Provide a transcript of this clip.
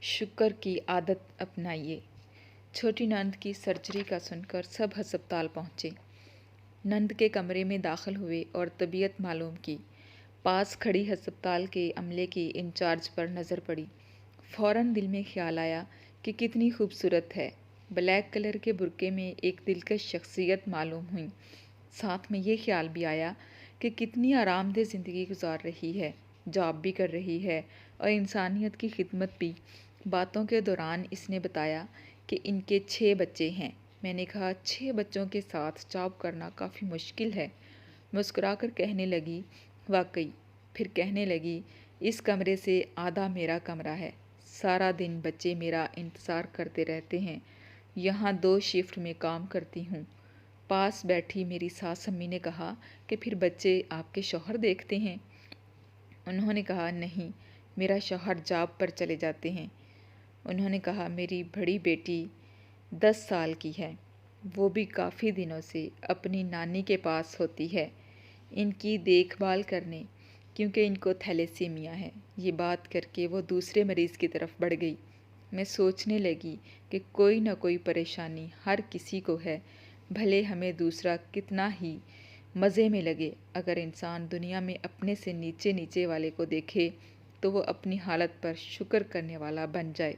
शुक्र की आदत अपनाइए। छोटी नंद की सर्जरी का सुनकर सब हस्पताल पहुंचे। नंद के कमरे में दाखिल हुए और तबीयत मालूम की। पास खड़ी हस्पताल के अमले की इंचार्ज पर नज़र पड़ी। फ़ौरन दिल में ख्याल आया कि कितनी खूबसूरत है। ब्लैक कलर के बुर्के में एक दिलकश शख्सियत मालूम हुई। साथ में ये ख्याल भी आया कि कितनी आरामदेह ज़िंदगी गुजार रही है, जॉब भी कर रही है और इंसानियत की खिदमत भी। बातों के दौरान इसने बताया कि इनके 6 बच्चे हैं। मैंने कहा 6 बच्चों के साथ जॉब करना काफ़ी मुश्किल है। मुस्कुराकर कहने लगी, वाकई। फिर कहने लगी, इस कमरे से आधा मेरा कमरा है। सारा दिन बच्चे मेरा इंतज़ार करते रहते हैं। यहाँ 2 शिफ्ट में काम करती हूँ। पास बैठी मेरी सास अम्मी ने कहा कि फिर बच्चे आपके शौहर देखते हैं? उन्होंने कहा, नहीं, मेरा शौहर जॉब पर चले जाते हैं। उन्होंने कहा, मेरी बड़ी बेटी 10 साल की है, वो भी काफ़ी दिनों से अपनी नानी के पास होती है इनकी देखभाल करने, क्योंकि इनको थैलेसीमिया है। ये बात करके वो दूसरे मरीज़ की तरफ बढ़ गई। मैं सोचने लगी कि कोई ना कोई परेशानी हर किसी को है, भले हमें दूसरा कितना ही मज़े में लगे। अगर इंसान दुनिया में अपने से नीचे नीचे वाले को देखे तो वो अपनी हालत पर शुक्र करने वाला बन जाए।